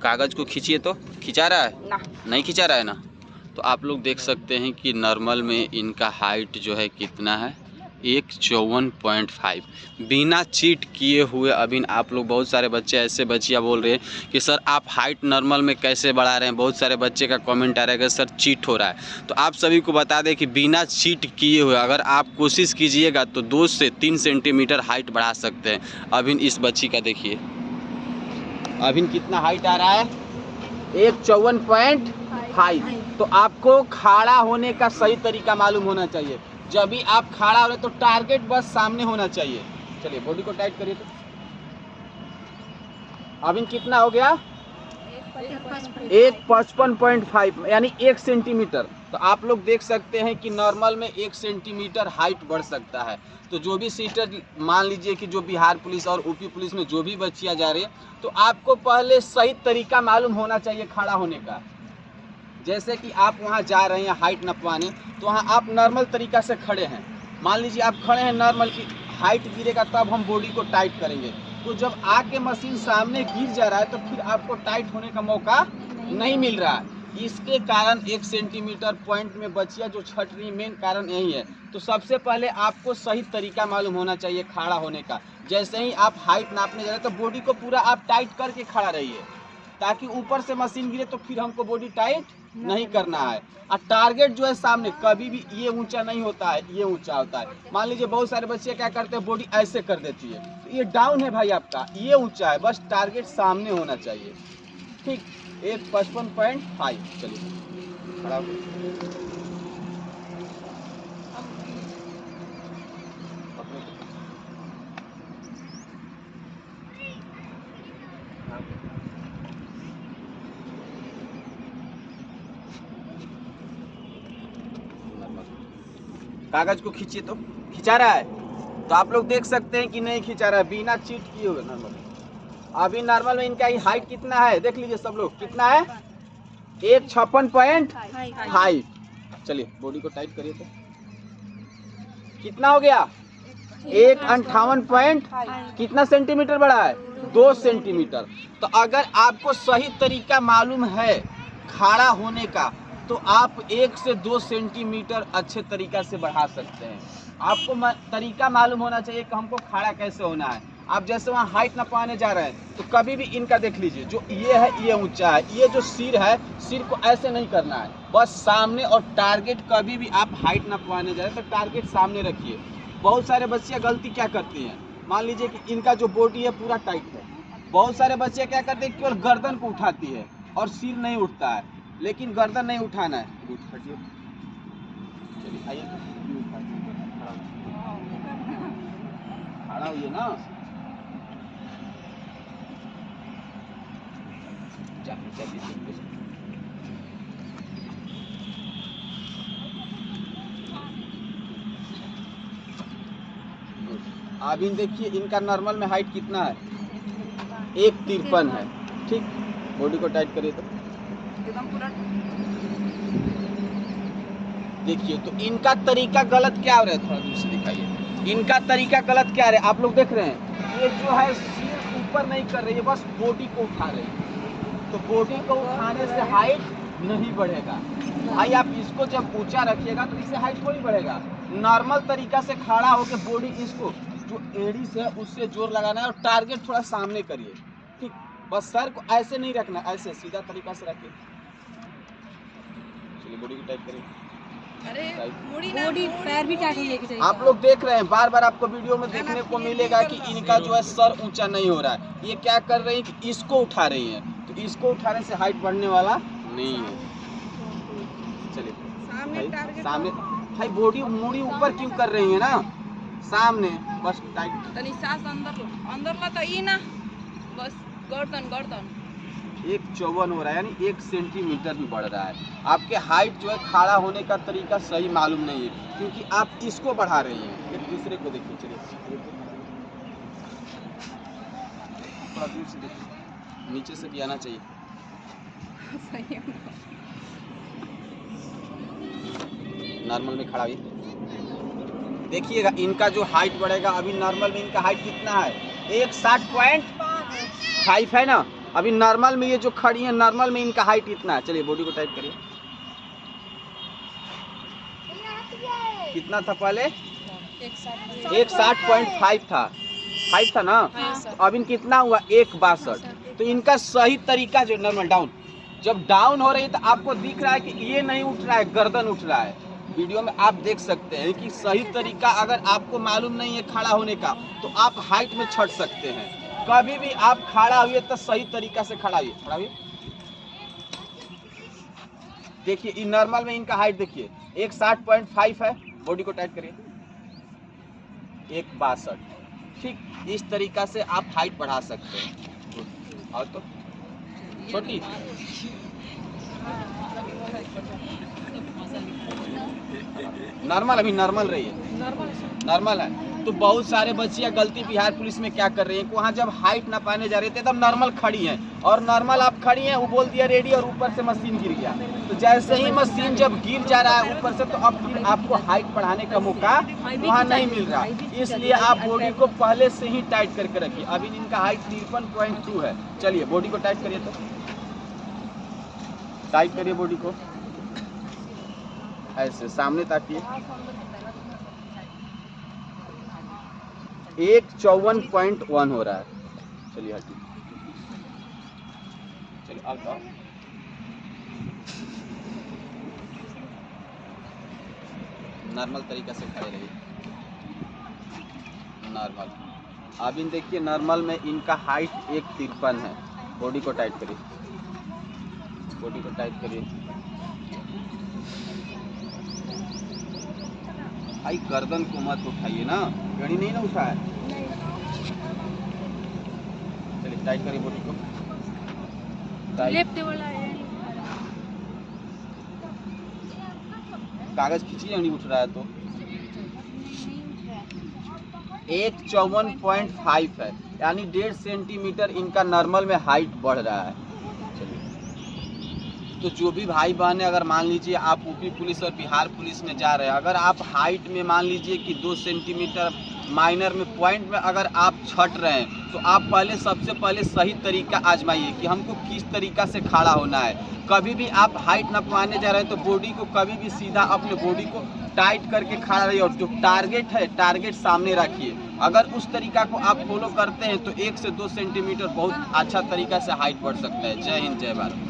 कागज़ को खींचिए तो खिंचा रहा है ना, नहीं खिंचा रहा है ना। तो आप लोग देख सकते हैं कि नॉर्मल में इनका हाइट जो है कितना है 154.5 बिना चीट किए हुए। अभी आप लोग बहुत सारे बच्चे ऐसे बच्चियाँ बोल रहे हैं कि सर आप हाइट नॉर्मल में कैसे बढ़ा रहे हैं। बहुत सारे बच्चे का कमेंट आ रहा है कि सर चीट हो रहा है। तो आप सभी को बता दें कि बिना चीट किए हुए अगर आप कोशिश कीजिएगा तो 2 से 3 सेंटीमीटर हाइट बढ़ा सकते हैं। अभी इस बच्ची का देखिए अभी कितना हाइट आ रहा है 154.5। तो आपको खड़ा होने का सही तरीका मालूम होना चाहिए। जब भी आप खड़ा हो रहे तो टारगेट बस सामने होना चाहिए। चलिए बॉडी को टाइट करिए। तो अभी कितना हो गया 155.5 यानी 1 सेंटीमीटर। तो आप लोग देख सकते हैं कि नॉर्मल में 1 सेंटीमीटर हाइट बढ़ सकता है। तो जो भी सीटर मान लीजिए कि जो बिहार पुलिस और यूपी पुलिस में जो भी बच्चियां जा रही है तो आपको पहले सही तरीका मालूम होना चाहिए खड़ा होने का। जैसे कि आप वहाँ जा रहे हैं हाइट नपवाने तो वहाँ आप नॉर्मल तरीका से खड़े हैं। मान लीजिए आप खड़े हैं नॉर्मल की हाइट गिरेगा तब हम बॉडी को टाइट करेंगे। तो जब आके मशीन सामने गिर जा रहा है तो फिर आपको टाइट होने का मौका नहीं मिल रहा है। इसके कारण 1 सेंटीमीटर पॉइंट में बचिया जो छट रही मेन कारण यही है। तो सबसे पहले आपको सही तरीका मालूम होना चाहिए खड़ा होने का। जैसे ही आप हाइट नापने जा रहे हैं तो बॉडी को पूरा आप टाइट करके खड़ा रहिए ताकि ऊपर से मशीन गिरे तो फिर हमको बॉडी टाइट नहीं करना है। और टारगेट जो है सामने कभी भी ये ऊंचा नहीं होता है, ये ऊंचा होता है। मान लीजिए बहुत सारे बच्चे क्या करते हैं बॉडी ऐसे कर देती है तो ये डाउन है भाई आपका, ये ऊंचा है। बस टारगेट सामने होना चाहिए। ठीक 155.5। चलिए खड़ा हो। कागज को खींचिए तो खिंचा रहा है। तो आप लोग देख सकते हैं कि नहीं खिंचा रहा है बिना चीट किए हुए नॉर्मल। अभी नॉर्मल में इनका हाइट कितना है देख लीजिए सब लोग कितना है 156.5। चलिए बॉडी को टाइट करिए तो कितना हो गया 158 कितना सेंटीमीटर बढ़ा है 2 सेंटीमीटर। तो अगर आपको सही तरीका मालूम है खड़ा होने का तो आप 1 से 2 सेंटीमीटर अच्छे तरीका से बढ़ा सकते हैं। आपको तरीका मालूम होना चाहिए कि हमको खड़ा कैसे होना है। आप जैसे वहाँ हाइट नपाने जा रहे हैं तो कभी भी इनका देख लीजिए जो ये है ये ऊंचा है, ये जो सिर है सिर को ऐसे नहीं करना है बस सामने। और टारगेट कभी भी आप हाइट नपवाने जा रहे हैं तो टारगेट सामने रखिए। बहुत सारे बच्चे गलती क्या करती हैं मान लीजिए कि इनका जो बॉडी है पूरा टाइट है। बहुत सारे बच्चे क्या करते हैं केवल गर्दन को उठाती है और सिर नहीं उठता है। लेकिन गर्दन नहीं उठाना है। चलिए आइए खड़ा हुई ना अभी देखिए इनका नॉर्मल में हाइट कितना है 153 है। ठीक बॉडी को टाइट करिए तो देखिए। तो इनका तरीका गलत क्या हो रहा है थोड़ा दूर से दिखाइए। इनका तरीका गलत क्या है आप लोग देख रहे हैं ये जो है सिर ऊपर नहीं कर रही है बस बॉडी को उठा रही है। तो बॉडी को उठाने से हाइट नहीं बढ़ेगा भाई। आप इसको जब ऊंचा रखिएगा तो इससे हाइट थोड़ी बढ़ेगा। नॉर्मल तरीका से खड़ा होकर बॉडी इसको जो एड़ी से है उससे जोर लगाना है और टारगेट थोड़ा सामने करिए। ठीक बस सर को ऐसे नहीं रखना, ऐसे सीधा तरीका से रखिए। चलिए बॉडी को टाइट करिए। बॉडी पैर भी टाइट होने चाहिए। आप लोग देख रहे हैं बार बार आपको वीडियो में देखने को मिलेगा कि इनका जो है सर ऊंचा नहीं हो रहा है। ये क्या कर रही है कि इसको उठा रही है। तो इसको उठाने से हाइट बढ़ने वाला नहीं है। चलिए सामने भाई बॉडी मूड़ी ऊपर क्यों कर रही है ना सामने बस टाइट तनी सांस अंदर ला तो ना बस गर्दन 154 हो रहा है यानी 1 सेंटीमीटर भी बढ़ रहा है। आपके हाइट जो है खड़ा होने का तरीका सही मालूम नहीं है क्योंकि आप इसको बढ़ा रही हैं। एक दूसरे को देखिए। चलिए थोड़ा दूर से देखिए नीचे से भी आना चाहिए। नॉर्मल में खड़ा हुई देखिएगा इनका जो हाइट बढ़ेगा। अभी नॉर्मल में इनका हाइट कितना है 160.5 है ना। अभी नॉर्मल में ये जो खड़ी है, नॉर्मल में इनका हाइट इतना है। चलिए बॉडी को टाइट करिए। कितना था पहले? 160.5 था, 5 था ना। तो अब इनका कितना हुआ? 162। तो इनका सही तरीका जो नॉर्मल डाउन, जब डाउन हो रही है तो आपको दिख रहा है कि ये नहीं उठ रहा है, गर्दन उठ रहा है। वीडियो में आप देख सकते हैं कि सही तरीका अगर आपको मालूम नहीं है खड़ा होने का तो आप हाइट में छट सकते हैं। कभी भी आप खड़ा हुए तो सही तरीका से खड़ा हुए, खड़ा हुए। देखिए इन नॉर्मल में इनका हाइट देखिए 160.5 है। बॉडी को टाइट करिए, 162। ठीक, इस तरीका से आप हाइट बढ़ा सकते हैं। और तो छोटी नॉर्मल, अभी नॉर्मल रही है, नॉर्मल है। तो बहुत सारे बच्चियां गलती बिहार पुलिस में क्या कर रही हैं, वहाँ जब हाइट ना पाने जा रहे थे तब नॉर्मल खड़ी हैं, और नॉर्मल आप खड़ी हैं, वो बोल दिया रेडी, और ऊपर से मशीन गिर गया। तो जैसे ही मशीन जब गिर जा रहा है ऊपर से, तो अब फिर आपको हाइट बढ़ाने का मौका वहाँ नहीं मिल रहा। इसलिए आप बॉडी को पहले से ही टाइट करके रखिए। अभी इनका हाइट 53.2 है। चलिए बॉडी को टाइट करिए, तो टाइट करिए बॉडी को, ऐसे सामने ताकिए। 154.1 हो रहा है। चलिए हटिए, चलिए अब तो नॉर्मल तरीका से खड़े रहिए, नॉर्मल। अभी देखिए नॉर्मल में इनका हाइट 153 है। बॉडी को टाइट करिए, बॉडी को टाइट करिए। भाई गर्दन को मत उठाइए ना, गड़ी नहीं ना उठा है। चलिए टाइट करिए बॉडी को, कागज खींचिए, नहीं उठ रहा है तो। 154.5 है, यानी 1.5 सेंटीमीटर इनका नॉर्मल में हाइट बढ़ रहा है। तो जो भी भाई बहन है, अगर मान लीजिए आप यूपी पुलिस और बिहार पुलिस में जा रहे हैं, अगर आप हाइट में मान लीजिए कि 2 सेंटीमीटर माइनर में पॉइंट में अगर आप छट रहे हैं, तो आप पहले सबसे पहले सही तरीका आजमाइए कि हमको किस तरीका से खड़ा होना है। कभी भी आप हाइट ना पाने जा रहे हैं तो बॉडी को कभी भी सीधा अपने बॉडी को टाइट करके खड़ा रहिए, और जो टारगेट है टारगेट सामने रखिए। अगर उस तरीका को आप फॉलो करते हैं तो 1 से 2 सेंटीमीटर बहुत अच्छा तरीका से हाइट बढ़ सकता है। जय हिंद, जय भारत।